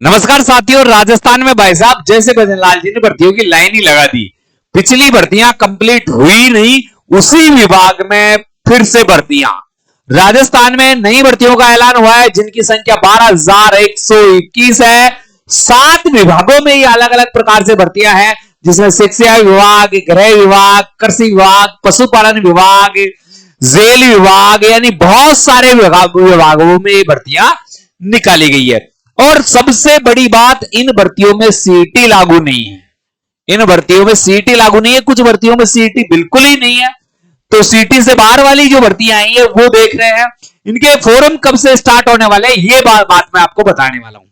नमस्कार साथियों, राजस्थान में भाई साहब जैसे भजनलाल जी ने भर्तियों की लाइन ही लगा दी। पिछली भर्तियां कंप्लीट हुई नहीं, उसी विभाग में फिर से भर्तियां। राजस्थान में नई भर्तियों का ऐलान हुआ है जिनकी संख्या 12,121 है। 7 विभागों में ये अलग अलग प्रकार से भर्तियां हैं, जिसमें शिक्षा विभाग, गृह विभाग, कृषि विभाग, पशुपालन विभाग, जेल विभाग, यानी बहुत सारे विभागों में ये भर्तियां निकाली गई है। और सबसे बड़ी बात, इन भर्तियों में सीटी लागू नहीं है। इन भर्तियों में सीटी लागू नहीं है, कुछ भर्तियों में सीटी बिल्कुल ही नहीं है। तो सीटी से बाहर वाली जो भर्तियां आई है वो देख रहे हैं। इनके फॉर्म कब से स्टार्ट होने वाले हैं ये बात मैं आपको बताने वाला हूं।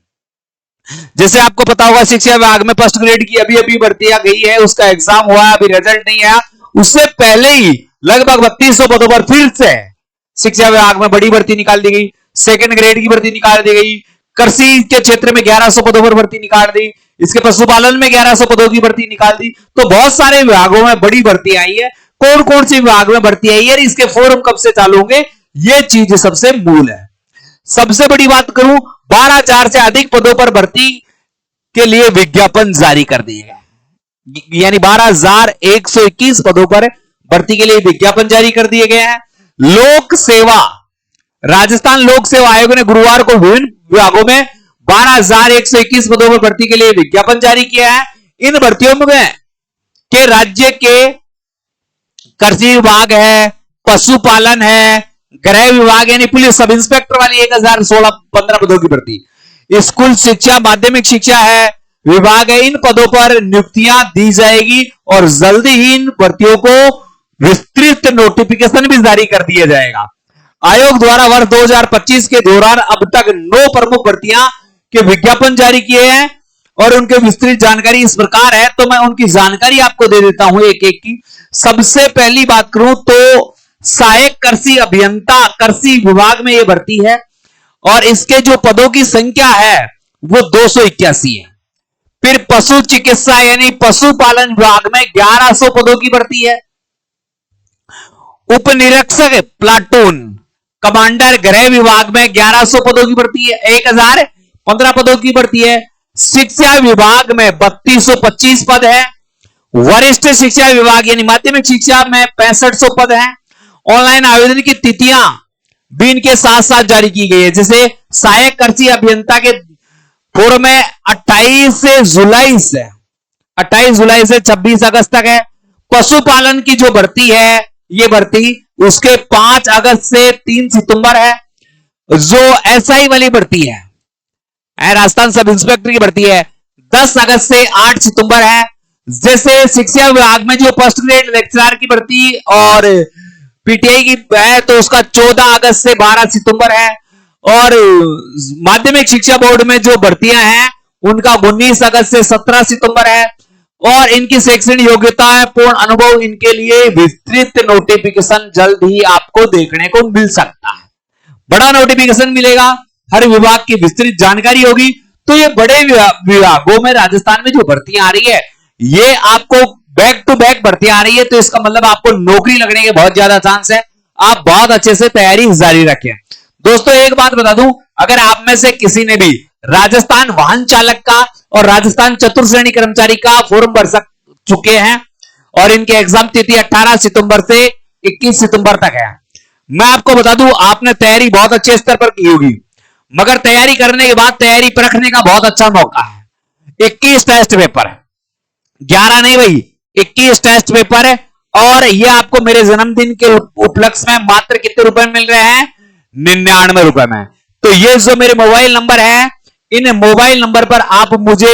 जैसे आपको पता होगा, शिक्षा विभाग में फर्स्ट ग्रेड की अभी अभी भर्तियां गई है, उसका एग्जाम हुआ, अभी रिजल्ट नहीं आया। उससे पहले ही लगभग 3200 पदों पर फिर से शिक्षा विभाग में बड़ी भर्ती निकाल दी गई। सेकेंड ग्रेड की भर्ती निकाल दी गई। कृषि के क्षेत्र में 1100 पदों पर भर्ती निकाल दी। इसके पशुपालन में 1100 पदों की भर्ती निकाल दी। तो बहुत सारे विभागों में बड़ी भर्ती आई है। कौन कौन से विभाग में भर्ती आई है, इसके फॉर्म कब से चालू होंगे, ये चीज सबसे मूल है। सबसे बड़ी बात करूं, 12,000 से अधिक पदों पर भर्ती के लिए विज्ञापन जारी कर दिए गए, यानी 12,121 पदों पर भर्ती के लिए विज्ञापन जारी कर दिए गए हैं। लोक सेवा, राजस्थान लोक सेवा आयोग ने गुरुवार को विभिन्न विभागों में 12,121 पदों पर भर्ती के लिए विज्ञापन जारी किया है। इन भर्तियों में के राज्य के कृषि विभाग है, पशुपालन है, गृह विभाग यानी पुलिस सब इंस्पेक्टर वाली 1,016-15 पदों की भर्ती, स्कूल शिक्षा, माध्यमिक शिक्षा है विभाग है। इन पदों पर नियुक्तियां दी जाएगी और जल्दी ही इन भर्तियों को विस्तृत नोटिफिकेशन भी जारी कर दिया जाएगा। आयोग द्वारा वर्ष 2025 के दौरान अब तक 9 प्रमुख भर्तियां के विज्ञापन जारी किए हैं और उनके विस्तृत जानकारी इस प्रकार है। तो मैं उनकी जानकारी आपको दे देता हूं एक एक की। सबसे पहली बात करूं तो सहायक कृषि अभियंता कृषि विभाग में यह भर्ती है और इसके जो पदों की संख्या है वो 281 है। फिर पशु चिकित्सा यानी पशुपालन विभाग में 1100 पदों की भर्ती है। उप निरीक्षक प्लाटून कमांडर गृह विभाग में 1100 पदों की भर्ती है, 1015 पदों की भर्ती है। शिक्षा विभाग में 3225 पद है। वरिष्ठ शिक्षा विभाग यानी माध्यमिक शिक्षा में 6500 पद है। ऑनलाइन आवेदन की तिथियां भी इनके साथ साथ जारी की गई है। जैसे सहायक कृषि अभियंता के फॉर्म में 28 जुलाई से 26 अगस्त तक है। पशुपालन की जो भर्ती है ये भर्ती उसके 5 अगस्त से 3 सितंबर है। जो एसआई वाली भर्ती है, राजस्थान सब इंस्पेक्टर की भर्ती है, 10 अगस्त से 8 सितंबर है। जैसे शिक्षा विभाग में जो फर्स्ट ग्रेड लेक्चरर की भर्ती और पीटीआई की है तो उसका 14 अगस्त से 12 सितंबर है। और माध्यमिक शिक्षा बोर्ड में जो भर्तियां हैं उनका 19 अगस्त से 17 सितंबर है। और इनकी शैक्षणिक योग्यता है, पूर्ण अनुभव, इनके लिए विस्तृत नोटिफिकेशन जल्द ही आपको देखने को मिल सकता है। बड़ा नोटिफिकेशन मिलेगा, हर विभाग की विस्तृत जानकारी होगी। तो ये बड़े विभागों में राजस्थान में जो भर्तियां आ रही है ये आपको बैक टू बैक भर्तियां आ रही है, तो इसका मतलब आपको नौकरी लगने के बहुत ज्यादा चांस है। आप बहुत अच्छे से तैयारी जारी रखें। दोस्तों एक बात बता दूं, अगर आप में से किसी ने भी राजस्थान वाहन चालक का और राजस्थान चतुर्थ श्रेणी कर्मचारी का फॉर्म भर चुके हैं और इनके एग्जाम तिथि 18 सितंबर से 21 सितंबर तक है, मैं आपको बता दूं आपने तैयारी बहुत अच्छे स्तर पर की होगी, मगर तैयारी करने के बाद तैयारी परखने का बहुत अच्छा मौका है। 21 टेस्ट पेपर है, 11 नहीं भाई 21 टेस्ट पेपर है। और ये आपको मेरे जन्मदिन के उपलक्ष्य में मात्र कितने रुपए मिल रहे हैं, 99 रुपए में। तो ये जो मेरे मोबाइल नंबर है, इन मोबाइल नंबर पर आप मुझे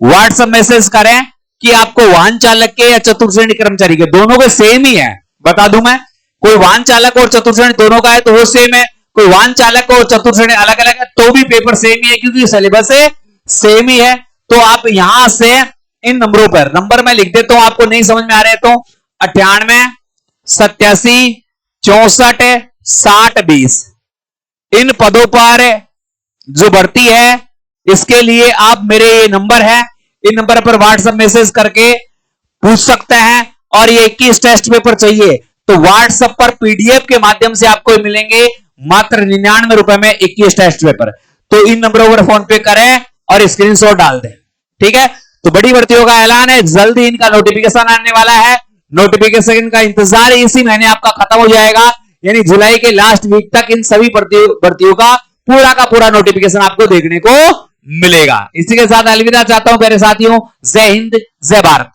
व्हाट्सएप मैसेज करें कि आपको वाहन चालक के या चतुर्थ श्रेणी कर्मचारी के, दोनों के सेम ही है। बता दूं मैं, कोई वाहन चालक और चतुर्थ श्रेणी दोनों का है तो वो सेम है, कोई वाहन चालक और चतुर्थ श्रेणी अलग अलग है तो भी पेपर सेम ही है, क्योंकि सिलेबस सेम ही है। तो आप यहां से इन नंबरों पर, नंबर मैं लिख देता हूं, आपको नहीं समझ में आ रहे तो 98 87 64 60 20, इन पदों पर जो भर्ती है इसके लिए आप मेरे ये नंबर है, इन नंबर पर व्हाट्सएप मैसेज करके पूछ सकते हैं। और ये 21 टेस्ट पेपर चाहिए तो व्हाट्सएप पर पीडीएफ के माध्यम से आपको मिलेंगे मात्र 99 रुपए में 21 टेस्ट पेपर। तो इन नंबरों पर फोन पे करें और स्क्रीनशॉट डाल दें। ठीक है, तो बड़ी भर्तियों का ऐलान है, जल्द ही इनका नोटिफिकेशन आने वाला है। नोटिफिकेशन का इंतजार इसी महीने आपका खत्म हो जाएगा, यानी जुलाई के लास्ट वीक तक इन सभी भर्तियों का पूरा नोटिफिकेशन आपको देखने को मिलेगा। इसी के साथ अलविदा चाहता हूं मेरे साथियों। जय हिंद, जय भारत।